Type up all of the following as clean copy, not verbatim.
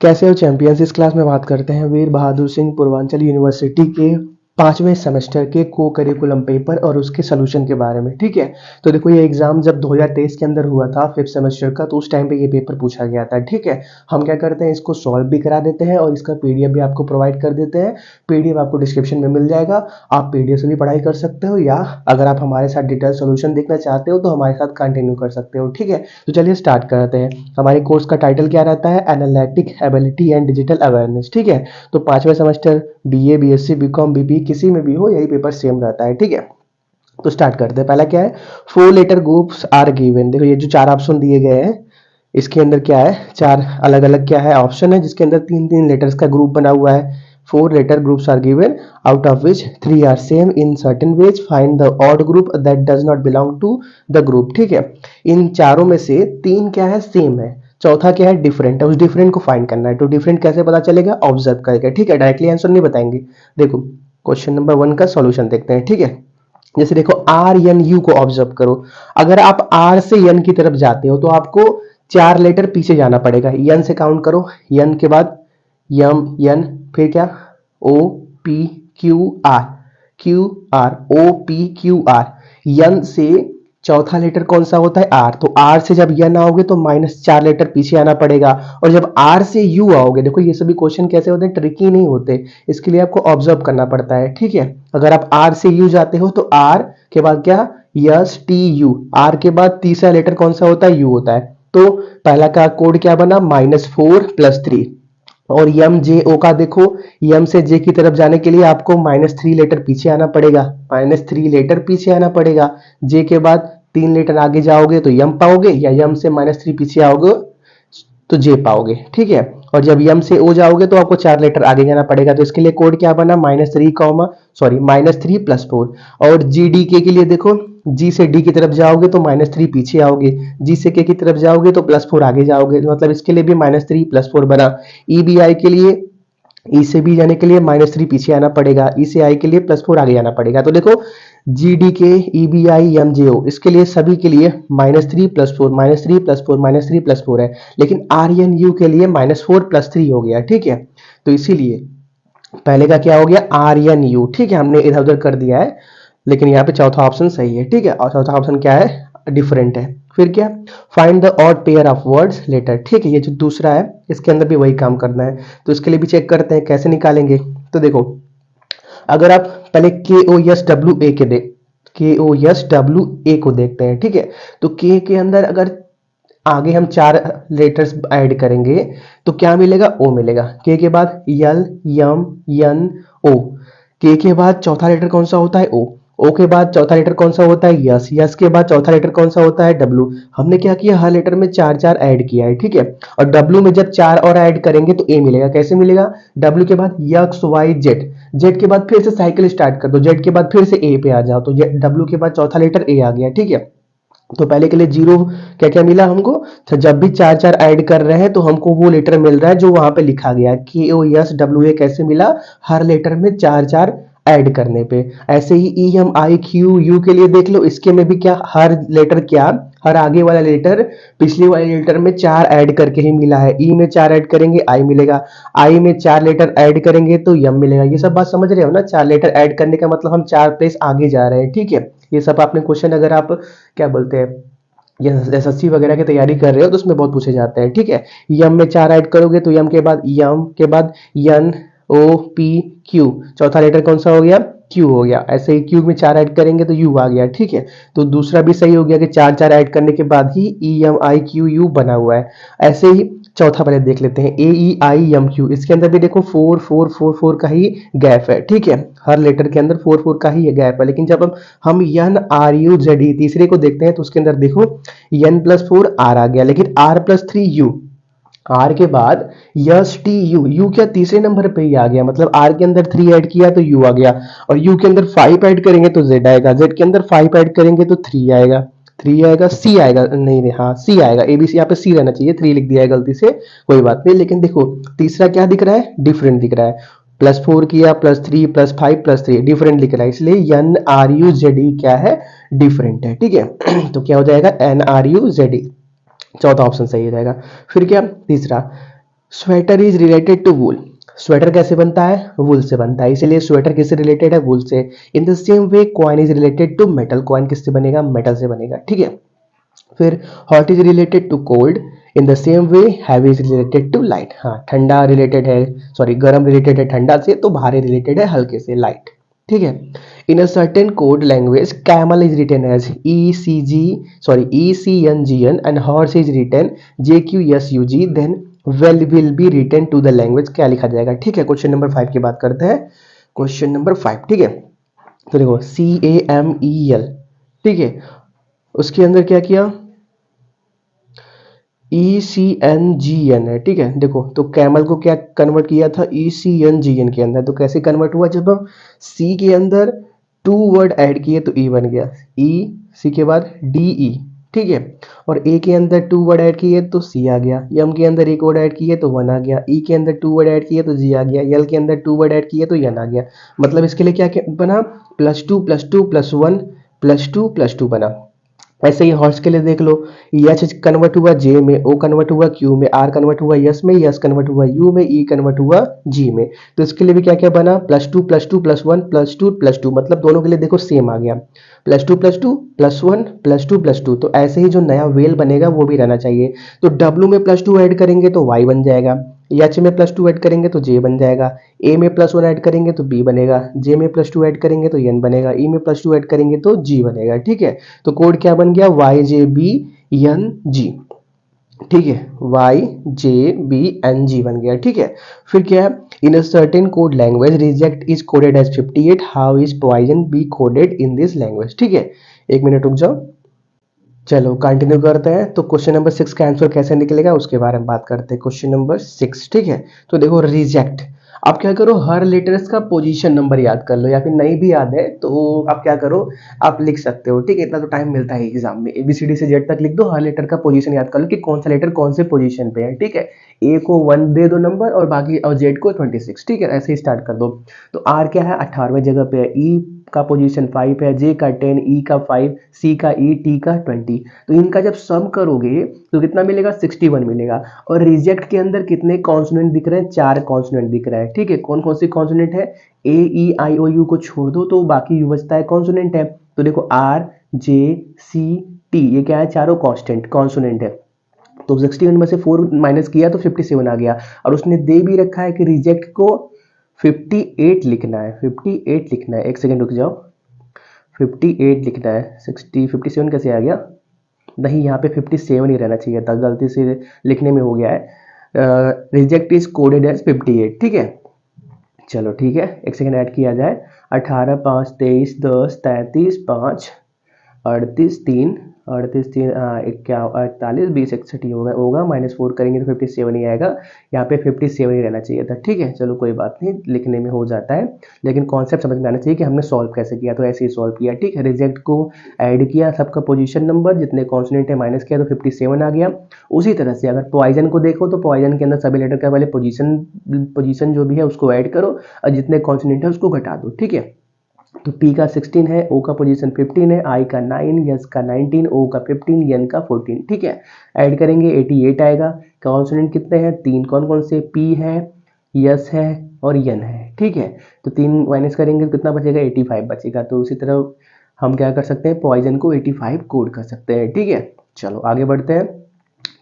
कैसे हो चैंपियंस। इस क्लास में बात करते हैं वीर बहादुर सिंह पूर्वांचल यूनिवर्सिटी के 5वें सेमेस्टर के को करिकुलम पेपर और उसके सोल्यूशन के बारे में। ठीक है, तो देखो ये एग्जाम जब 2023 के अंदर हुआ था 5th सेमेस्टर का, तो उस टाइम पे ये पेपर पूछा गया था। ठीक है, हम क्या करते हैं, इसको सॉल्व भी करा देते हैं और इसका पीडीएफ भी आपको प्रोवाइड कर देते हैं। पीडीएफ आपको डिस्क्रिप्शन में मिल जाएगा, आप पीडीएफ से भी पढ़ाई कर सकते हो, या अगर आप हमारे साथ डिटेल सोल्यूशन देखना चाहते हो तो हमारे साथ कंटिन्यू कर सकते हो। ठीक है, तो चलिए स्टार्ट करते हैं। हमारे कोर्स का टाइटल क्या रहता है, analytic ability and digital awareness. ठीक है, तो 5वें semester BA BSc BCom BP किसी में भी हो, यही पेपर सेम रहता है। ठीक है, तो स्टार्ट करते हैं। पहला क्या है, 4 लेटर ग्रुप्स आर गिवन। देखो ये जो 4 ऑप्शन दिए गए हैं, इसके अंदर क्या है, 4 अलग अलग क्या है ऑप्शन है, जिसके अंदर 3-3 लेटर्स का ग्रुप बना हुआ है। 4 letter groups are given, out of which 3 are same in certain ways, find the odd group that does not belong to the group. ठीक है, इन चारों में से 3 क्या है, सेम है, चौथा क्या है, डिफरेंट है। उस डिफरेंट को फाइंड करना है। तो डिफरेंट कैसे पता चलेगा, ऑब्जर्व करके। ठीक है, डायरेक्टली आंसर नहीं बताएंगे। देखो क्वेश्चन नंबर 1 का सॉल्यूशन देखते हैं। ठीक है, जैसे देखो आर एन यू को ऑब्जर्व करो। अगर आप आर से एन की तरफ जाते हो तो आपको 4 लेटर पीछे जाना पड़ेगा। एन से काउंट करो, एन के बाद यम एन, फिर क्या, O P Q R, Q R, O P Q R. N से चौथा लेटर कौन सा होता है, आर। तो आर से जब एन आओगे तो -4 लेटर पीछे आना पड़ेगा। और जब आर से यू आओगे, देखो ये सभी क्वेश्चन कैसे होते हैं, ट्रिकी नहीं होते, इसके लिए आपको ऑब्जर्व करना पड़ता है। ठीक है, अगर आप आर से यू जाते हो तो आर के बाद क्या, यस टी यू, आर के बाद तीसरा लेटर कौन सा होता है, यू होता है। तो पहला का कोड क्या बना, -4 + 3। और यम जे ओ का देखो, यम से जे की तरफ जाने के लिए आपको -3 लेटर पीछे आना पड़ेगा, -3 लेटर पीछे आना पड़ेगा। जे के बाद 3 लेटर आगे जाओगे तो यम पाओगे, या यम से -3 पीछे आओगे तो जे पाओगे। ठीक है, और जब यम से ओ जाओगे तो आपको 4 लेटर आगे जाना पड़ेगा। तो इसके लिए कोड क्या बना, -3 + 4। और जी डी के लिए देखो, जी से डी की तरफ जाओगे तो -3 पीछे आओगे, जी से के की तरफ जाओगे तो +4 आगे जाओगे, मतलब इसके लिए भी -3 + 4 बना। ई बी आई के लिए, ई से बी जाने के लिए -3 पीछे आना पड़ेगा, ई से आई के लिए +4 आगे जाना पड़ेगा। तो देखो जी डी के, ई बी आई, एम जे ओ, इसके लिए सभी के लिए -3 + 4 -3 + 4 -3 + 4 है। लेकिन आर एन यू के लिए -4 + 3 हो गया। ठीक है, तो इसीलिए पहले का क्या हो गया, आर एन यू। ठीक है, हमने इधर उधर कर दिया है, लेकिन यहाँ पे चौथा ऑप्शन सही है। ठीक है, और चौथा ऑप्शन क्या है, डिफरेंट है। फिर क्या, find the odd pair of words letter. ठीक है, ये जो दूसरा है इसके अंदर भी वही काम करना है। तो इसके लिए भी चेक करते हैं कैसे निकालेंगे। तो देखो, अगर आप पहले के ओ एस डब्ल्यू ए के ओ एस डब्ल्यू ए को देखते हैं। ठीक है, तो के अंदर अगर आगे हम 4 लेटर्स ऐड करेंगे तो क्या मिलेगा, ओ मिलेगा। के बाद यल यम यन ओ, के बाद चौथा लेटर कौन सा होता है, ओ के बाद चौथा लेटर कौन सा होता है, यस, यस के बाद चौथा लेटर कौन सा होता है, डब्लू। हमने क्या किया, हर लेटर में 4-4 ऐड किया है। ठीक है, और डब्लू में जब 4 और ऐड करेंगे तो ए मिलेगा। कैसे मिलेगा, डब्लू के बाद यक्स वाई जेड, जेड के बाद फिर से साइकिल स्टार्ट कर दो, जेड के बाद फिर से ए पे आ जाओ, तो डब्लू के बाद चौथा लेटर ए आ गया। ठीक है, तो पहले के लिए 0 क्या क्या मिला हमको, तो जब भी 4-4 ऐड कर रहे हैं तो हमको वो लेटर मिल रहा है जो वहां पे लिखा गया है, के ओ एस डब्ल्यू ए। कैसे मिला, हर लेटर में 4-4 ऐड करने पे। ऐसे ही E M I Q U के लिए देख लो, इसके में भी क्या, हर लेटर क्या, हर आगे वाला लेटर पिछले वाले लेटर में 4 ऐड करके ही मिला है। ई में 4 ऐड करेंगे आई मिलेगा, आई में 4 लेटर ऐड करेंगे तो यम मिलेगा। ये सब बात समझ रहे हो ना, 4 लेटर ऐड करने का मतलब हम 4 प्लेस आगे जा रहे हैं। ठीक है, ये सब आपने क्वेश्चन, अगर आप क्या बोलते हैं, ये एसएससी वगैरह की तैयारी कर रहे हो तो उसमें बहुत पूछे जाते हैं। ठीक है, यम में 4 ऐड करोगे तो यम के बाद यन ओ पी क्यू, चौथा लेटर कौन सा हो गया, क्यू हो गया। ऐसे ही क्यू में 4 ऐड करेंगे तो यू आ गया। ठीक है, तो दूसरा भी सही हो गया कि 4-4 ऐड करने के बाद ही E M I Q U बना हुआ है। ऐसे ही चौथा पहले देख लेते हैं, ए ई आई एम क्यू, इसके अंदर भी देखो 4-4-4-4 का ही गैप है। ठीक है, हर लेटर के अंदर 4-4 का ही गैप है। लेकिन जब हम एन आर यू जेड ई तीसरे को देखते हैं तो उसके अंदर देखो n+4 आर आ गया, लेकिन r+3 यू, आर के बाद यस टी यू, यू क्या तीसरे नंबर पे ही आ गया, मतलब आर के अंदर 3 ऐड किया तो यू आ गया, और यू के अंदर 5 ऐड करेंगे तो जेड आएगा, जेड के अंदर 5 ऐड करेंगे तो 3 आएगा, 3 आएगा, सी आएगा, नहीं नहीं हाँ सी आएगा, एबीसी यहाँ पे सी रहना चाहिए, 3 लिख दिया है गलती से, कोई बात नहीं। लेकिन देखो तीसरा क्या दिख रहा है, डिफरेंट दिख रहा है, +4 किया, +3 +5 +3 डिफरेंट दिख रहा है, इसलिए एन आर यू जेड ई क्या है, डिफरेंट है। ठीक है, तो क्या हो जाएगा, N R U Z E, चौथा ऑप्शन सही हो जाएगा। फिर क्या, तीसरा sweater is related to wool. Sweater कैसे बनता है? वूल से बनता है, इसलिए स्वेटर किससे रिलेटेड है? वूल से। In the same way coin is related to metal. Coin किससे बनेगा? मेटल से बनेगा, ठीक है। फिर hot is related to cold. In the same way heavy is related to light. हाँ, ठंडा रिलेटेड है, सॉरी गर्म रिलेटेड है ठंडा से, तो भारी रिलेटेड है हल्के से, लाइट, ठीक है। In a certain code language camel is written as ECNGN and horse is written JQSUG, then well will be written to the language, क्या लिखा जाएगा? ठीक है, क्वेश्चन नंबर 5 की बात करते हैं। क्वेश्चन नंबर 5, ठीक है। तो देखो CAMEL, ठीक है, उसके अंदर क्या किया? ECNGN है, ठीक है। देखो तो कैमल को क्या कन्वर्ट किया था? ECNGN के अंदर। तो कैसे कन्वर्ट हुआ? जब हम C के अंदर 2 वर्ड ऐड किए तो E बन गया, E, C के बाद DE, ठीक है। और A के अंदर 2 वर्ड ऐड किए तो C आ गया, M के अंदर 1 वर्ड ऐड किए तो 1 आ गया, E के अंदर 2 वर्ड ऐड किए तो G आ गया, L के अंदर 2 वर्ड ऐड किए तो N आ गया। मतलब इसके लिए क्या बना? +2 +2 +1 +2 +2 बना। ऐसे ही हॉर्स के लिए देख लो, एच कन्वर्ट हुआ जे में, ओ कन्वर्ट हुआ क्यू में, आर कन्वर्ट हुआ यस में, यस कन्वर्ट हुआ यू में, ई कन्वर्ट हुआ जी में। तो इसके लिए भी क्या क्या बना? +2 +2 +1 +2 +2, मतलब दोनों के लिए देखो सेम आ गया, +2 +2 +1 +2 +2। तो ऐसे ही जो नया वेल बनेगा वो भी रहना चाहिए। तो डब्ल्यू में +2 ऐड करेंगे तो वाई बन जाएगा, एच में +2 ऐड करेंगे तो जे बन जाएगा, ए में +1 ऐड करेंगे तो बी बनेगा, जे में +2 ऐड करेंगे तो एन बनेगा, ई में +2 ऐड करेंगे तो जी बनेगा, ठीक है। तो कोड क्या बन गया? YJBNG, ठीक है, YJBNG बन गया, ठीक है। फिर क्या है? In a certain code language reject is coded as 58, how is poison be coded in this language, ठीक है। 1 मिनट रुक जाओ, चलो कंटिन्यू करते हैं। तो क्वेश्चन नंबर 6 का आंसर कैसे निकलेगा उसके बारे में बात करते हैं। क्वेश्चन नंबर 6, ठीक है। तो देखो रिजेक्ट, आप क्या करो, हर लेटर्स का पोजीशन नंबर याद कर लो, या फिर नहीं भी याद है तो आप क्या करो, आप लिख सकते हो, ठीक है। इतना तो टाइम मिलता है एग्जाम में, ABCD से Z तक लिख दो, हर लेटर का पोजीशन याद कर लो कि कौन सा लेटर कौन से पोजीशन पे है, ठीक है। A को 1 दे दो नंबर और बाकी और Z को 26, ठीक है, ऐसे ही स्टार्ट कर दो। तो R क्या है? 18वें जगह पे है, E का पोजीशन 5 है, J का 10, E का 5, C का E, T का 20। तो इनका जब सम करोगे तो कितना मिलेगा? 61 मिलेगा। और रिजेक्ट के अंदर कितने कॉन्सोनेंट दिख रहे हैं? 4 कॉन्सोनेंट दिख रहा है, ठीक है। कौन कौन सी कॉन्सोनेंट है? AEIOU को छोड़ दो तो बाकी बचता है कॉन्सोनेंट है। तो देखो RJCT, ये क्या है? चारों कॉन्स्टेंट कॉन्सोनेंट है। तो 61 में से 4 माइनस किया तो 57 आ गया। और उसने दे भी रखा है कि रिजेक्ट को 58 लिखना है, 58 लिखना है। 1 सेकेंड रुक जाओ, 58 लिखना है। 60 57 कैसे आ गया? नहीं, यहाँ पे 57 ही रहना चाहिए था, गलती से लिखने में हो गया है। रिजेक्ट इज कोडेड एज 58, ठीक है। चलो ठीक है, 1 सेकेंड ऐड किया जाए। 18 5 23 10 33 5 38 3 38 3 क्या 48 20 61 ही होगा -4 करेंगे तो 57 ही आएगा। यहाँ पे 57 ही रहना चाहिए था, ठीक है। चलो कोई बात नहीं, लिखने में हो जाता है, लेकिन कॉन्सेप्ट समझ में आना चाहिए कि हमने सॉल्व कैसे किया। तो ऐसे ही सॉल्व किया, ठीक है। रिजेक्ट को ऐड किया, सबका पोजीशन नंबर जितने कॉन्सोनेंट है माइनस किया तो 57 आ गया। उसी तरह से अगर पॉइजन को देखो तो पॉइजन के अंदर सभी लेटर का पहले पोजीशन जो भी है उसको ऐड करो और जितने कॉन्सोनेंट है उसको घटा दो, ठीक है। तो P का 16 है, O का पोजीशन 15 है, I का 9, S का 19, O का 15, N का 14, ठीक है। ऐड करेंगे 88 आएगा। कॉन्सोनेंट कितने हैं? 3। कौन कौन से? P है, S है और N है, ठीक है। तो 3 माइनस करेंगे तो कितना बचेगा? 85 बचेगा। तो उसी तरह हम क्या कर सकते हैं? पॉइजन को 85 कोड कर सकते हैं, ठीक है। चलो आगे बढ़ते हैं।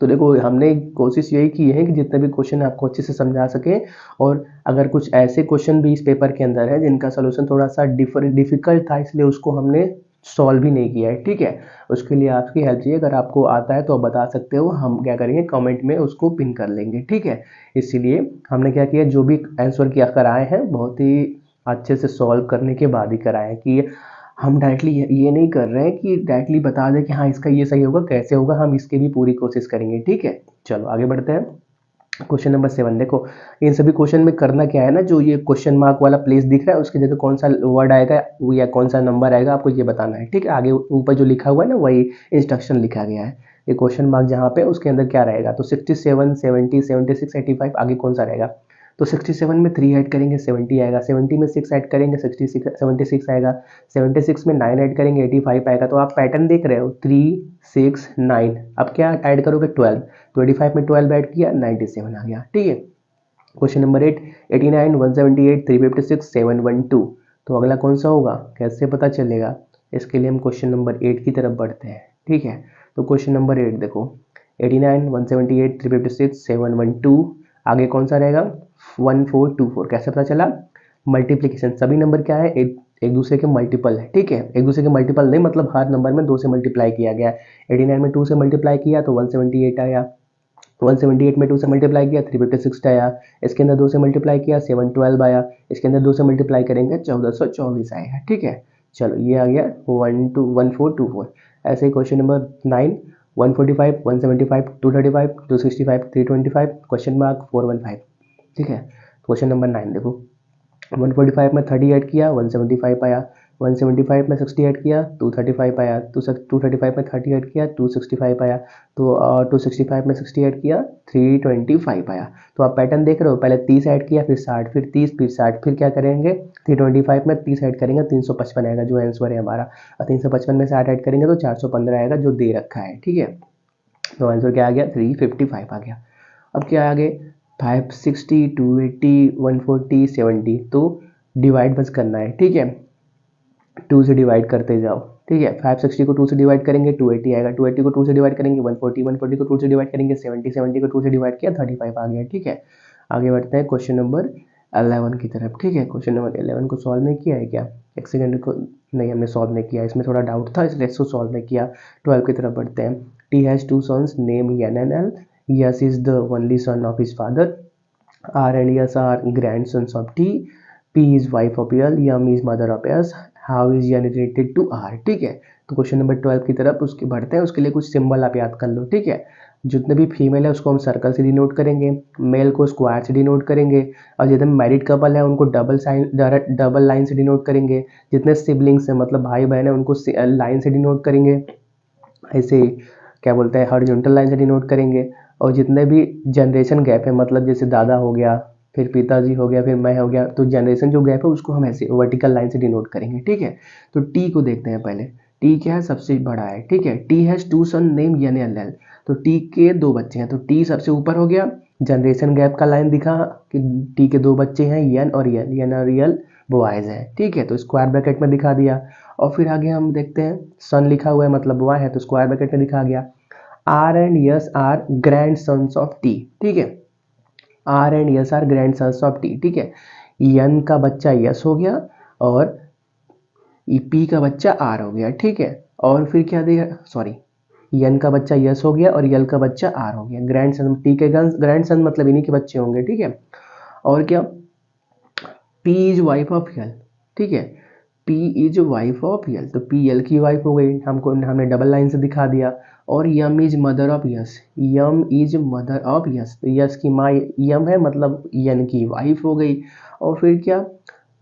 तो देखो हमने कोशिश यही की है कि जितने भी क्वेश्चन आपको अच्छे से समझा सके, और अगर कुछ ऐसे क्वेश्चन भी इस पेपर के अंदर है जिनका सोल्यूशन थोड़ा सा डिफिकल्ट था, इसलिए उसको हमने सॉल्व भी नहीं किया है, ठीक है। उसके लिए आपकी हेल्प चाहिए, अगर आपको आता है तो आप बता सकते हो, हम क्या करेंगे कमेंट में उसको पिन कर लेंगे, ठीक है। इसीलिए हमने क्या किया, जो भी आंसर किया कराए हैं बहुत ही अच्छे से सॉल्व करने के बाद ही कराए हैं, कि हम डायरेक्टली ये नहीं कर रहे हैं कि डायरेक्टली बता दें कि हाँ इसका ये सही होगा, कैसे होगा, हम इसके भी पूरी कोशिश करेंगे, ठीक है। चलो आगे बढ़ते हैं। क्वेश्चन नंबर 7 देखो, इन सभी क्वेश्चन में करना क्या है ना, जो ये क्वेश्चन मार्क वाला प्लेस दिख रहा है उसकी जगह कौन सा वर्ड आएगा या कौन सा नंबर आएगा आपको ये बताना है, ठीक है। आगे ऊपर जो लिखा हुआ है ना वही इंस्ट्रक्शन लिखा गया है। ये क्वेश्चन मार्क जहाँ पे उसके अंदर क्या रहेगा, तो 67 70 76 85 आगे कौन सा रहेगा? तो 67 में 3 ऐड करेंगे 70 आएगा, 70 में 6 ऐड करेंगे 66 76 आएगा, 76 में 9 ऐड करेंगे 85 आएगा। तो आप पैटर्न देख रहे हो 3 6 9। अब क्या ऐड करोगे 12, तो 85 में 12 ऐड किया 97 आ गया। ठीक है, क्वेश्चन नंबर 8, 89 178 356 712। तो अगला कौन सा होगा, कैसे पता चलेगा? इसके लिए हम क्वेश्चन नंबर 8 की तरफ बढ़ते हैं। ठीक है, तो क्वेश्चन नंबर 8 देखो, 89 178 356 712, आगे कौन सा रहेगा 1424। कैसे पता चला? मल्टीप्लीकेशन, सभी नंबर क्या है, एक दूसरे के मल्टीपल है। ठीक है, एक दूसरे के मल्टीपल नहीं मतलब हर नंबर में 2 से मल्टीप्लाई किया गया है। 89 में 2 से मल्टीप्लाई किया तो 178 आया, 178 में 2 से मल्टीप्लाई किया 356 आया, इसके अंदर 2 से मल्टीप्लाई किया 712 आया, इसके अंदर 2 से मल्टीप्लाई करेंगे 1424 आएगा। ठीक है, चलो ये आ गया 1424। ऐसे ही क्वेश्चन नंबर 9, 145 175 235 265 325 क्वेश्चन मार्क 415। ठीक है, क्वेश्चन नंबर 9 देखो, 145 में 30 ऐड किया 175 आया, 175 में 60 ऐड किया 235 आया, 235 में 30 ऐड किया 265 आया, तो 265 में 60 ऐड किया 325 आया। तो आप पैटर्न देख रहे हो, पहले 30 ऐड किया फिर 60 फिर 30 फिर 60 फिर क्या करेंगे 325 में 30 ऐड करेंगे 355 आएगा जो आंसर है हमारा, और 355 में 60 ऐड करेंगे तो 415 आएगा जो दे रखा है। ठीक है, तो आंसर क्या आ गया 355 आ गया। अब क्या आगे 560 280 140 70, तो डिवाइड बस करना है। ठीक है, 2 से डिवाइड करते जाओ। ठीक है, 560 को 2 से डिवाइड करेंगे 280 आएगा, 280 को 2 से डिवाइड करेंगे 140, 140 को 2 से डिवाइड करेंगे 70, 70 को 2 से डिवाइड किया 35 आ गया। ठीक है, आगे बढ़ते हैं क्वेश्चन नंबर 11 की तरफ। ठीक है, क्वेश्चन नंबर 11 को सॉल्व नहीं किया है क्या? एक सेकेंड को, नहीं हमने सॉल्व नहीं किया, इसमें थोड़ा डाउट था इसलिए इसको सॉल्व नहीं किया। 12 की तरफ बढ़ते हैं। T has 2 sons name N and L. Yes is the only son of his father. R and S are grandsons of T. P is wife of L. M is mother of S. How is N related to R? ठीक है, तो question number 12 की तरफ उसके बढ़ते हैं। उसके लिए कुछ सिंबल आप याद कर लो। ठीक है, जितने भी फीमेल है उसको हम सर्कल से डिनोट करेंगे, मेल को स्क्वायर से डिनोट करेंगे, और जितने मैरिड कपल है उनको डबल लाइन से डिनोट करेंगे। जितने सिबलिंग्स हैं मतलब भाई बहन है उनको लाइन से डिनोट करेंगे, ऐसे क्या बोलते हैं हॉरिजॉन्टल लाइन से डिनोट करेंगे। और जितने भी जनरेशन गैप है मतलब जैसे दादा हो गया फिर पिताजी हो गया फिर मैं हो गया, तो जनरेशन जो गैप है उसको हम ऐसे वर्टिकल लाइन से डिनोट करेंगे। ठीक है, तो टी को देखते हैं पहले। टी क्या है, सबसे बड़ा है। ठीक है, T has 2 sons name N and L। तो टी के 2 बच्चे हैं, तो टी सबसे ऊपर हो गया। जनरेशन गैप का लाइन दिखा कि टी के 2 बच्चे हैं N और L बॉयज है। ठीक है, तो स्क्वायर ब्रैकेट में दिखा दिया। और फिर आगे हम देखते हैं सन लिखा हुआ है मतलब बॉय है, तो स्क्वायर ब्रैकेट में दिखा गया। R and S are grandsons of T. ठीक है, R and S are grandsons of T. ठीक है, यन का बच्चा यस हो गया और पी का बच्चा आर हो गया। ठीक है, और फिर क्या देगा, सॉरी यन का बच्चा यस हो गया और यल का बच्चा आर हो गया। ग्रैंड सन, टी के ग्रैंड सन मतलब इन्हीं के बच्चे होंगे। ठीक है, और क्या, पी इज वाइफ ऑफ यल। ठीक है, पी इज वाइफ ऑफ यल, तो पी यल की वाइफ हो गई, हमने डबल लाइन से दिखा दिया। और Yam is mother of Yas, Yam is mother of Yas, तो यस की माँ यम है मतलब यन की वाइफ हो गई। और फिर क्या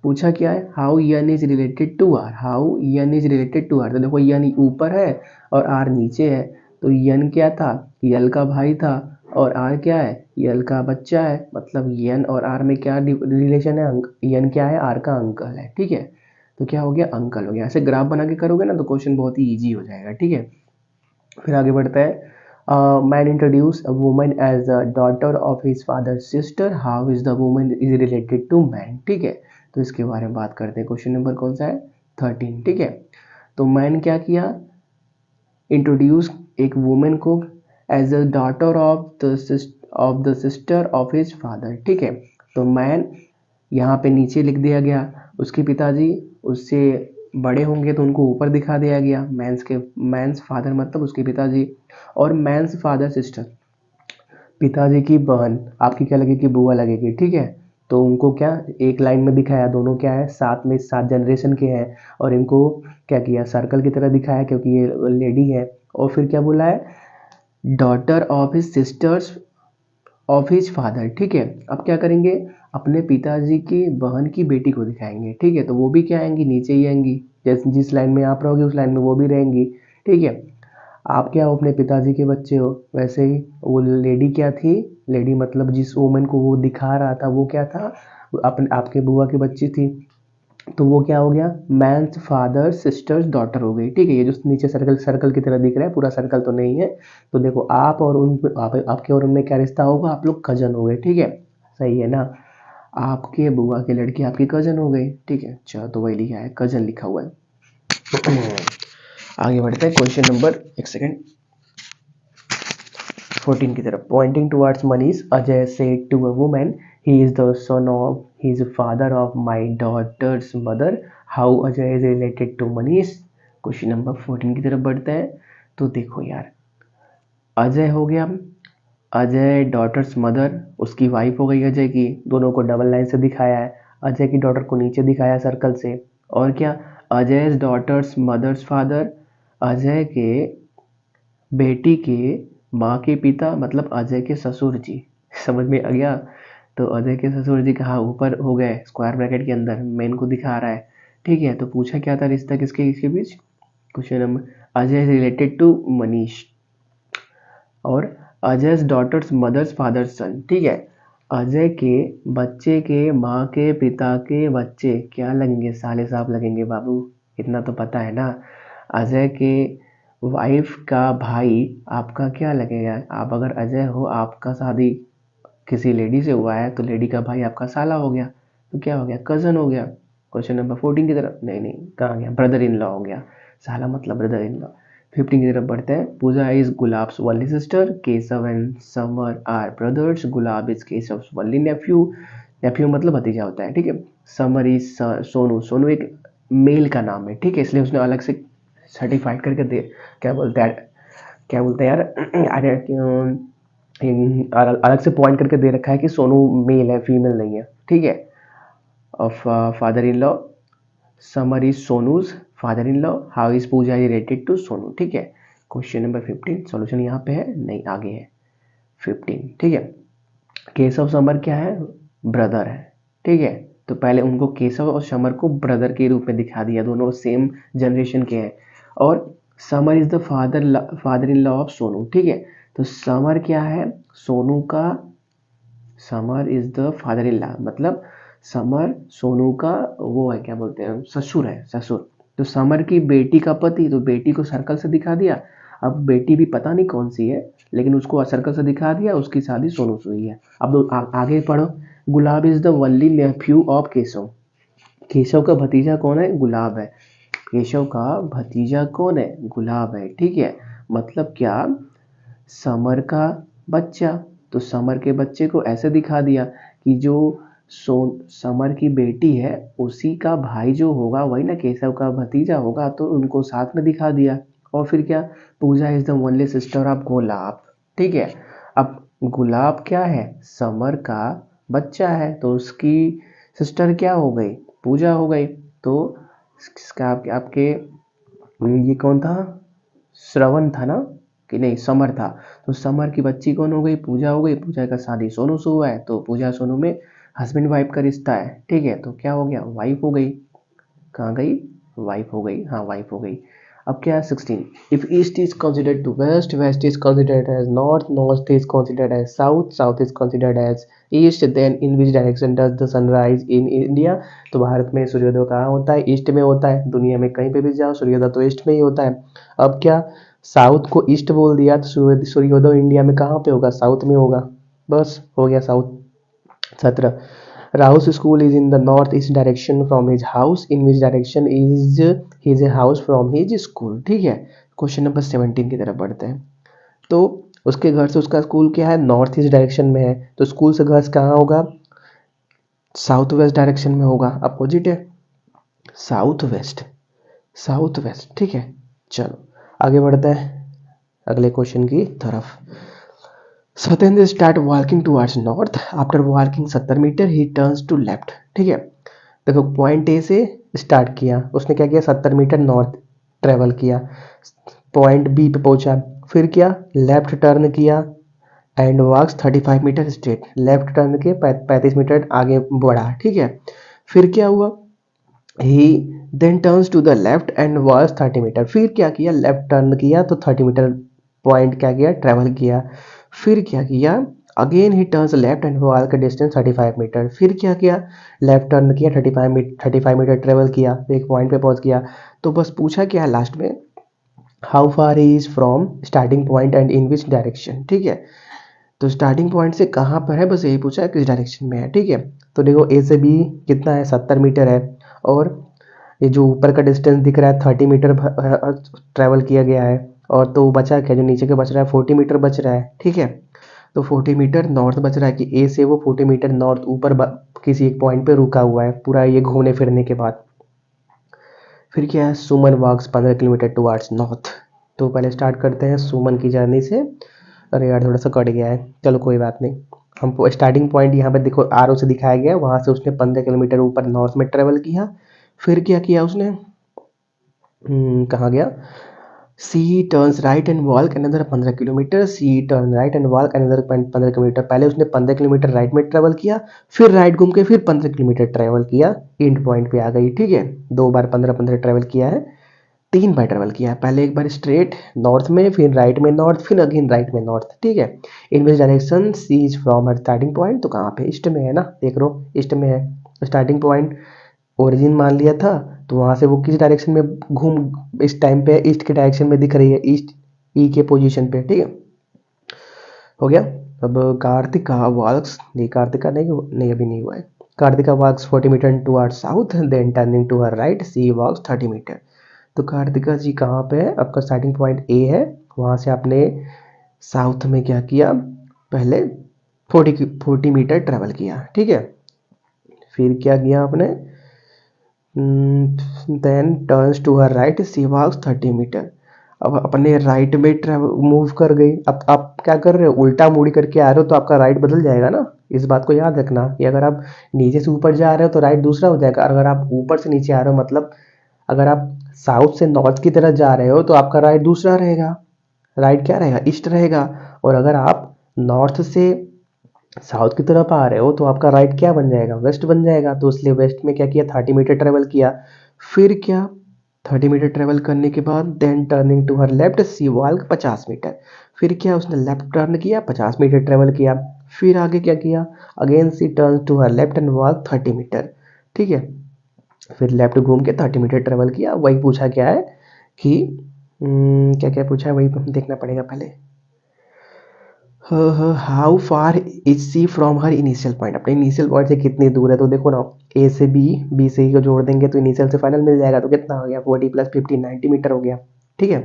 पूछा क्या है, how N is related to R, how N is related to R. तो देखो यन ऊपर है और आर नीचे है, तो यन क्या था, यल का भाई था, और आर क्या है, यल का बच्चा है। मतलब यन और आर में क्या रिलेशन है, यन क्या है, आर का अंकल है। ठीक है, तो क्या हो गया, अंकल हो गया। ऐसे ग्राफ बना के करोगे ना तो क्वेश्चन बहुत ही ईजी हो जाएगा। ठीक है, फिर आगे बढ़ता है। Man introduce a woman as a daughter of his father sister, how is the woman is related to man. ठीक है, तो इसके बारे में बात करते हैं। क्वेश्चन नंबर कौन सा है, 13। ठीक है, तो मैन क्या किया, इंट्रोड्यूस एक वुमेन को as a daughter of the sister of his father. ठीक है, तो मैन यहाँ पे नीचे लिख दिया गया, उसके पिताजी उससे बड़े होंगे तो उनको ऊपर दिखा दिया गया। मैंस फादर मतलब उसके पिताजी, और मैंस फादर सिस्टर पिताजी की बहन, आपकी क्या लगेगी, बुआ लगेगी। ठीक है, तो उनको क्या एक लाइन में दिखाया, दोनों क्या है साथ में 7 जनरेशन के हैं, और इनको क्या किया सर्कल की तरह दिखाया क्योंकि ये लेडी है। और फिर क्या बोला है, daughter of his sisters of his father. ठीक है, अब क्या करेंगे, अपने पिताजी की बहन की बेटी को दिखाएंगे। ठीक है, तो वो भी क्या आएंगी, नीचे ही आएंगी, जैसे जिस लाइन में आप रहोगे उस लाइन में वो भी रहेंगी। ठीक है, आप क्या हो, अपने पिताजी के बच्चे हो। वैसे ही वो लेडी क्या थी, लेडी मतलब जिस वुमन को वो दिखा रहा था वो क्या था, अपने आपके बुआ की बच्ची थी। तो वो क्या हो गया, मैंस फादर सिस्टर्स डॉटर हो गई। ठीक है, ये जो नीचे सर्कल सर्कल की तरह दिख रहा है, पूरा सर्कल तो नहीं है। तो देखो आप और आपके और उनमें क्या रिश्ता होगा, आप लोग कजन हो गए। ठीक है, सही है ना। आपके बुआ की लड़की आपकी कजन हो गई। ठीक है, चलो तो वही लिखा है, कजन लिखा हुआ है। आगे बढ़ते हैं क्वेश्चन नंबर, एक सेकेंड, 14 की तरफ। Pointing towards Manish, Ajay said to a woman, he is the son of, he is father of my daughter's mother, how Ajay is related to Manish. Question number 14 की तरफ बढ़ते हैं। तो देखो यार, अजय हो गया, अजय डॉटर्स मदर, उसकी वाइफ हो गई अजय की, दोनों को डबल लाइन से दिखाया है। अजय की डॉटर को नीचे दिखाया सर्कल से। और क्या, Ajay daughter's mother's father, Ajay के बेटी के माँ के पिता मतलब अजय के ससुर जी। समझ में आ गया। तो अजय के ससुर जी कहाँ, ऊपर हो गए स्क्वायर ब्रैकेट के अंदर, मेन को दिखा रहा है। ठीक है, तो पूछा क्या था, रिश्ता किसके किसके बीच। Question number, Ajay related to Manish, और Ajay daughter's mother's father son. ठीक है, अजय के बच्चे के माँ के पिता के बच्चे क्या लगेंगे, साले साहब लगेंगे बाबू, इतना तो पता है ना। अजय के वाइफ का भाई आपका क्या लगेगा, आप अगर अजय हो, आपका शादी किसी लेडी से हुआ है, तो लेडी का भाई आपका साला हो गया, तो क्या हो गया, कजन हो गया। क्वेश्चन नंबर 14 की तरफ, नहीं नहीं कहाँ गया, ब्रदर इन लॉ हो गया, साला मतलब ब्रदर इन लॉ। 15 की तरफ बढ़ते हैं। Puja is Gulab's only sister, Keshav and Samar are brothers, Gulab is Keshav only nephew, nephew मतलब भतीजा होता है। ठीक है, समर इज सोनू, सोनू एक मेल का नाम है। ठीक है, इसलिए उसने अलग से सर्टिफाइड करके दे, क्या बोलते हैं, क्या बोलते हैं यार, अरे अलग से पॉइंट करके दे रखा है कि सोनू मेल है, फीमेल नहीं है। ठीक है, of father in law, Samar is Sonu's father in law, how is Pooja related to Sonu. ठीक है, क्वेश्चन नंबर 15, सॉल्यूशन यहाँ पे है, नहीं आगे है 15। ठीक है, केशव समर क्या है, ब्रदर है। ठीक है, तो पहले उनको केशव और समर को ब्रदर के रूप में दिखा दिया, दोनों सेम जनरेशन के हैं। और summer is the father in law of Sonu. ठीक है, तो समर क्या है, सोनू का, summer is the father in law मतलब समर सोनू का वो है, क्या बोलते हैं, ससुर है, ससुर। तो समर की बेटी का पति, तो बेटी को सर्कल से दिखा दिया। अब बेटी भी पता नहीं कौन सी है, लेकिन उसको सर्कल से दिखा दिया, उसकी शादी सोनू से हुई है। अब आगे पढ़ो। Gulab is the only nephew of Keshav, Keshav का भतीजा कौन है, गुलाब है। केशव का भतीजा कौन है, गुलाब है। ठीक है, मतलब क्या, समर का बच्चा, तो समर के बच्चे को ऐसे दिखा दिया कि जो समर की बेटी है उसी का भाई जो होगा वही ना केशव का भतीजा होगा, तो उनको साथ में दिखा दिया। और फिर क्या, Puja is the only sister of Gulab. ठीक है, अब गुलाब क्या है, समर का बच्चा है, तो उसकी सिस्टर क्या हो गई, पूजा हो गई। तो इसका आपके ये कौन था, श्रवण था ना, कि नहीं समर था। तो समर की बच्ची कौन हो गई, पूजा हो गई। पूजा का शादी सोनू से हुआ है, तो पूजा सोनू में हस्बैंड वाइफ का रिश्ता है। ठीक है, तो क्या हो गया, वाइफ हो गई। कहाँ गई, वाइफ हो गई, हाँ वाइफ हो गई। अब क्या है 16, if east is considered to west, west is considered as north, north is considered as south, south is considered as east, then in which direction does the sunrise in India. तो भारत में सूर्योदय कहाँ होता है, ईस्ट में होता है। दुनिया में कहीं पे भी जाओ सूर्योदय तो ईस्ट में ही होता है। अब क्या, साउथ को ईस्ट बोल दिया, तो सूर्योदय इंडिया में कहाँ पे होगा, साउथ में होगा। बस हो गया south. 17, Rao's school is in the northeast direction from his house. In which direction is his house from his school? ठीक है, क्वेश्चन नंबर 17 की तरफ बढ़ते हैं। तो उसके घर से उसका स्कूल क्या है, नॉर्थ ईस्ट डायरेक्शन में है, तो स्कूल से घर कहाँ होगा, साउथ वेस्ट डायरेक्शन में होगा, अपोजिट है, साउथ वेस्ट, साउथ वेस्ट। ठीक है, चलो आगे बढ़ते हैं अगले क्वेश्चन की तरफ। Satyendra start walking towards north, after walking 70 meter he turns to left. ठीक है, देखो पॉइंट ए से स्टार्ट किया, उसने क्या किया, 70 मीटर नॉर्थ ट्रेवल किया, पॉइंट बी पे पहुंचा, फिर क्या, लेफ्ट टर्न किया and walks 35 meter straight, left turn के 35 मीटर आगे बढ़ा। ठीक है, फिर क्या हुआ, he then turns to the left and was 30 metre. फिर क्या किया, लेफ्ट टर्न किया तो 30 मीटर पॉइंट क्या किया, ट्रेवल किया। फिर क्या किया, again he turns left and wall का डिस्टेंस 35 मीटर। फिर क्या किया, लेफ्ट टर्न किया, 35 मीटर ट्रेवल किया, तो एक पॉइंट पे पहुंच गया। तो बस पूछा क्या लास्ट में, how far is from starting point and in which direction. ठीक है, तो स्टार्टिंग पॉइंट से कहाँ पर है, बस यही पूछा है किस डायरेक्शन में है। ठीक है, तो देखो ए से बी कितना है, 70 मीटर है, और ये जो ऊपर का डिस्टेंस दिख रहा है 30 मीटर ट्रैवल किया गया है, और तो बचा क्या, जो नीचे का बच रहा है 40 मीटर बच रहा है। ठीक है, तो 40 मीटर नॉर्थ बच रहा है कि ए से वो 40 मीटर नॉर्थ ऊपर किसी एक पॉइंट पे रुका हुआ है पूरा ये घूमने फिरने के बाद। फिर क्या है, सुमन वॉक्स 15 किलोमीटर टुवार्ड्स नॉर्थ। तो पहले स्टार्ट करते हैं सुमन की जर्नी से। अरे यार थोड़ा सा कट गया है, चलो कोई बात नहीं। हमको स्टार्टिंग पॉइंट यहाँ पे देखो आरो से दिखाया गया है, वहाँ से उसने 15 किलोमीटर ऊपर नॉर्थ में ट्रेवल किया। फिर क्या किया उसने, कहाँ गया, she turns right and walk another 15 kilometre, she turn right and walk another 15 kilometre. पहले उसने 15 किलोमीटर राइट में ट्रेवल किया, फिर राइट घूम के फिर 15 किलोमीटर ट्रेवल किया, एंड पॉइंट पे आ गई। ठीक है, 2 बार 15-15 ट्रेवल किया है, 3 बार ट्रेवल किया है। पहले एक बार स्ट्रेट नॉर्थ में, फिर राइट में नॉर्थ, फिर अगेन राइट में नॉर्थ। ठीक है, in which direction she is from her starting point, तो कहाँ पे, ईस्ट में है ना, देख लो ईस्ट में है स्टार्टिंग पॉइंट, ओरिजिन मान लिया था। तो वहां से वो किस डायरेक्शन में घूम, इस टाइम पे ईस्ट के डायरेक्शन में दिख रही है, ईस्ट ई के पोजीशन पे। ठीक है, हो गया। अब कार्तिका वॉक्स, नहीं कार्तिका नहीं, नहीं अभी नहीं हुआ है। Kartika walks 40 meter toward south, then turning to her right, she walks 30 meter. तो कार्तिका जी कहाँ पे है, आपका स्टार्टिंग पॉइंट ए है, वहां से आपने साउथ में क्या किया, पहले 40 मीटर ट्रेवल किया। ठीक है, फिर क्या किया आपने, then turns to her right, she walks 30 meter. अब अपने राइट में ट्रेवल मूव कर गई। अब आप क्या कर रहे हो, उल्टा मुड़ी करके आ रहे हो तो आपका राइट बदल जाएगा ना, इस बात को याद रखना कि अगर आप नीचे से ऊपर जा रहे हो तो राइट दूसरा हो जाएगा, अगर आप ऊपर से नीचे आ रहे हो मतलब अगर आप साउथ से नॉर्थ की तरफ जा रहे हो तो आपका राइट दूसरा रहेगा, राइट क्या रहेगा, ईस्ट रहेगा। और अगर आप नॉर्थ से साउथ की तरफ आ रहे हो तो आपका राइट क्या बन जाएगा, वेस्ट बन जाएगा। तो इसलिए वेस्ट में क्या किया, 30 मीटर ट्रेवल किया। फिर क्या, 30 मीटर ट्रेवल करने के बाद then turning to her left, she walk 50 meter. फिर क्या, उसने लेफ्ट टर्न किया, 50 मीटर ट्रेवल किया। फिर आगे क्या किया, again she turn to her left and walk 30 meter. ठीक है, फिर लेफ्ट घूम के 30 मीटर ट्रेवल किया। वही पूछा क्या है कि क्या क्या पूछा है, वही देखना पड़ेगा पहले। How far is she from her initial point, अपने इनिशियल पॉइंट से कितनी दूर है। तो देखो ना, ए से बी, बी से ई को जोड़ देंगे तो इनिशियल से फाइनल मिल जाएगा। तो कितना हो गया, 40 + 50 90 मीटर हो गया। ठीक है,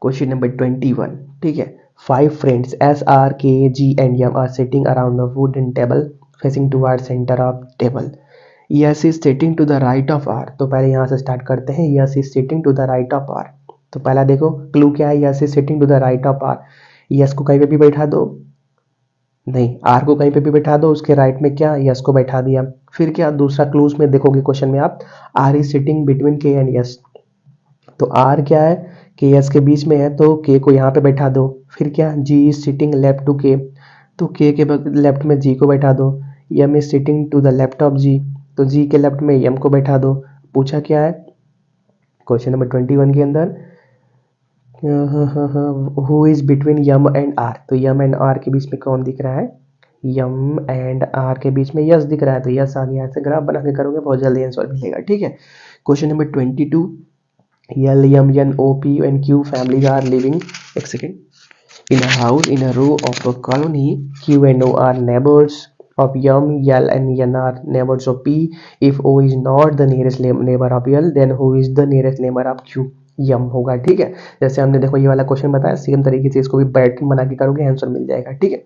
क्वेश्चन नंबर 21। ठीक है, 5 friends S R K G and M R sitting around a wooden table facing toward centre of table. S is sitting to the right of R. तो पहले यहाँ से स्टार्ट करते हैं, S is sitting to the right of R. तो पहला देखो clue क्या है, S is sitting to the right of R. S को कहीं पे भी बैठा दो, नहीं आर को कहीं पे भी बैठा दो, उसके राइट में क्या, यस को बैठा दिया। फिर क्या, दूसरा क्लूज में देखोगे क्वेश्चन में आप, आर इज सिटिंग बिटवीन के एंड यस। तो आर क्या है, के एस के बीच में है, तो के को यहाँ पे बैठा दो। फिर क्या, G is sitting left to K, तो के लेफ्ट में जी को बैठा दो। M is sitting to the left of G, तो जी के लेफ्ट में एम को बैठा दो। पूछा क्या है क्वेश्चन नंबर 21 के अंदर, who is between M and R. तो यम एंड आर के बीच में कौन दिख रहा है, यम एंड आर के बीच में यस दिख रहा है। तो यस आ गया, ऐसे ग्राफ बना के करोगे बहुत जल्दी आंसर मिलेगा। ठीक है, question number 22। L, M, N, O, P and Q families are living, एक second, in a house in a row of a colony. Q and O are neighbors of M, L and N are neighbors of P. If O is not the nearest neighbor of L, then who is the nearest neighbor of Q? यम होगा। ठीक है, जैसे हमने देखो ये वाला question बताया, same तरीके से इसको भी पैटर्न बना के करोगे आंसर मिल जाएगा। ठीक है,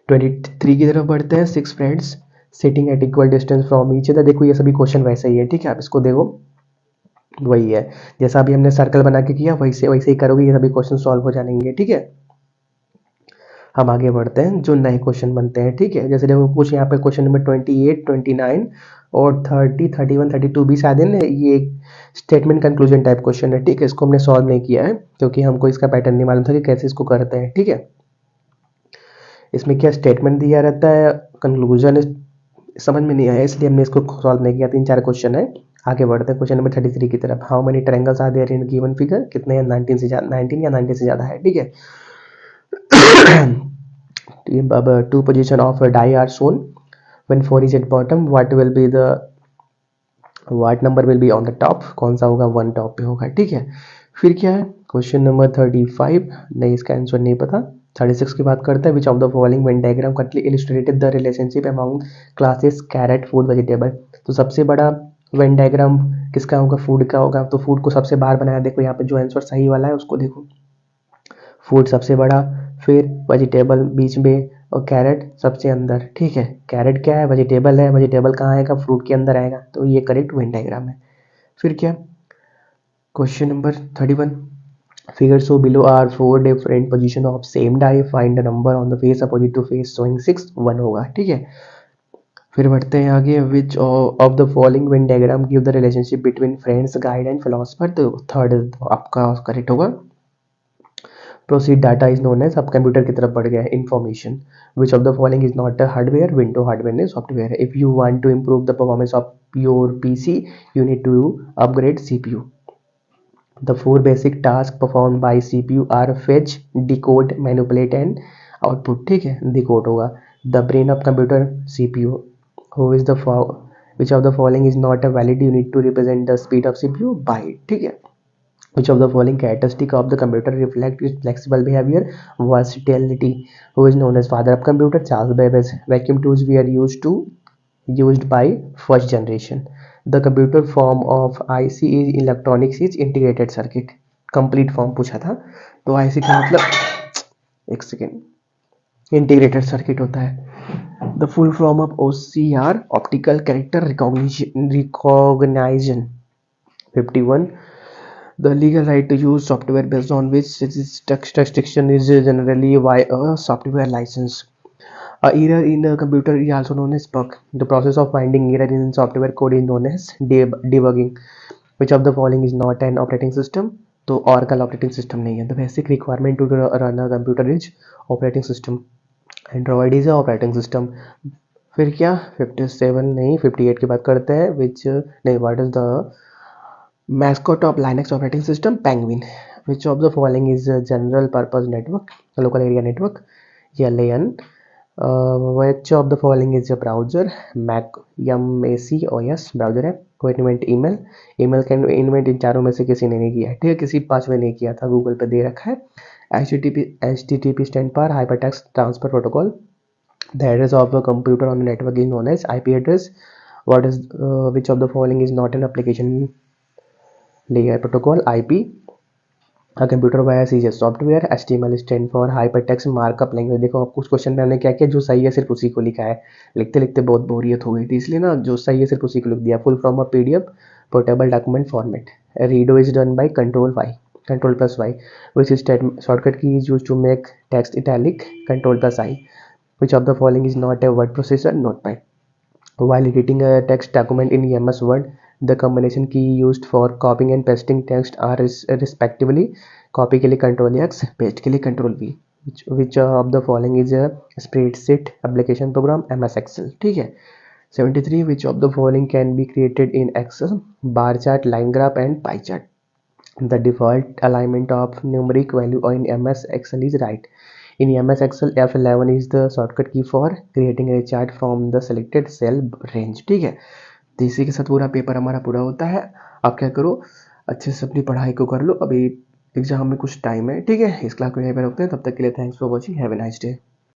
23 की तरफ बढ़ते हैं। 6 friends sitting at equal distance from each other. देखो ये सभी क्वेश्चन वैसे ही है। ठीक है, आप इसको देखो वही है, जैसा अभी हमने सर्कल बना के किया वैसे वैसे ही करोगे, ये सभी क्वेश्चन सॉल्व हो जाएंगे। ठीक है, हम आगे बढ़ते हैं, जो नए क्वेश्चन बनते हैं। ठीक है, जैसे देखो कुछ यहाँ पे क्वेश्चन नंबर 28, 29 और 30, 31, 32 भी शायद है, ये स्टेटमेंट कंक्लूजन टाइप क्वेश्चन है। ठीक है, इसको हमने सॉल्व नहीं किया है क्योंकि हमको इसका पैटर्न नहीं मालूम था कि कैसे इसको करते हैं। ठीक है, इसमें क्या स्टेटमेंट दिया रहता है, कंक्लूजन समझ में नहीं आया इसलिए हमने इसको सॉल्व नहीं किया। 3-4 क्वेश्चन है, आगे बढ़ते हैं क्वेश्चन नंबर 33 की तरफ। How many triangles are there in given figure, कितने हैं 19 से ज्यादा, 19 या 90 से ज्यादा है, ठीक है। अब two position of die are shown when 4 is at bottom, what number will be on the top, कौन सा होगा, 1 टॉप पे होगा, ठीक है। फिर क्या है क्वेश्चन नंबर 35, नहीं इसका आंसर नहीं पता। 36 की बात करते हैं, which of the following Venn diagram correctly illustrated the relationship among classes carrot food vegetable. तो सबसे बड़ा वेन डायग्राम किसका होगा, फूड का होगा, तो फूड को सबसे बाहर बनाया। देखो यहाँ पे जो आंसर सही वाला है उसको देखो, फूड सबसे बड़ा, फिर वेजिटेबल बीच में और कैरेट सबसे अंदर, ठीक है। कैरेट क्या है, वेजिटेबल है, वेजिटेबल कहाँ आएगा, फ्रूट के अंदर आएगा, तो ये करेक्ट वेन डायग्राम है। फिर क्या question number 31, figures so below are 4 different position of same die, find the number on the face opposite to face showing 6 1 होगा, ठीक है। फिर बढ़ते हैं आगे, which of the following Venn diagram give the relationship between friends guide and philosopher, तो third आपका correct होगा। Processed data is known as, अब कंप्यूटर की तरफ बढ़ गया है, information. Which of the following is not a hardware, window hardware ने सॉफ्टवेयर है। If you want to improve the performance of your PC you need to upgrade CPU. The 4 basic tasks performed by CPU are fetch, decode, manipulate and output, ठीक है, decode होगा। The brain of computer CPU, who is the which of the following is not a valid, you need to represent the speed of CPU by, ठीक है। Which of the following characteristic of the computer reflect its flexible behavior, versatility, who is known as father of computer, Charles Babbage। Vacuum tools were used by first generation। The computer form of IC is electronics is integrated circuit। Complete form पूछा था, तो IC का मतलब एक second integrated circuit होता है। The full form of OCR optical character recognition. 51, the legal right to use software based on which restriction is generally by a software license। Error in a computer is also known as bug। The process of finding error in software code is known as debugging। Which of the following is not an operating system, तो Oracle operating system नहीं है। The basic requirement to run a computer is operating system। Android is a operating system। फिर क्या 57 नहीं 58 की बात करते हैं, which नहीं what is the mascot of Linux operating system, Penguin। Which of the following is a general purpose network, local area network, LAN। which of the following is a browser, Mac MACOS browser है। कोई invent email का invent इन चारों में से किसी ने नहीं किया है, ठीक है, किसी पांचवें ने किया था, गूगल पे दे रखा है। HTTP स्टैंड पर hypertext transfer protocol. The address of a computer on the network is known as IP address. What is which of the following is not an application layer protocol, IP। A computer bias is a software। HTML stand for hypertext markup language। देखो अब कुछ question में हमने क्या किया, जो सही है सिर्फ उसी को लिखा है, लिखते लिखते बहुत बोरियत हो गई थी, इसलिए ना जो सही है सिर्फ उसी को लिख दिया। Full form of PDF portable document format. Redo is done by Ctrl+Y। Which shortcut key is use to make text italic, Ctrl+I। Which of the following is not a word processor, Notepad. While editing a text document in MS Word, the combination key used for copying and pasting text are respectively copy के लिए Ctrl+X, paste के लिए Ctrl+V। Which of the following is a spreadsheet application program, MS Excel, ठीक है। 73, which of the following can be created in Excel, bar chart, line graph and pie chart। The default alignment of numeric value in MS Excel is right। In MS Excel F11 is the shortcut key for creating a chart from the selected cell range, ठीक है। तो इसी के साथ पूरा paper हमारा पूरा होता है। आप क्या करो, अच्छे से अपनी पढ़ाई को कर लो, अभी एग्जाम में कुछ टाइम है, ठीक है। इस क्लास को यहीं पर रखते हैं, तब तक के लिए thanks for watching, have a nice day.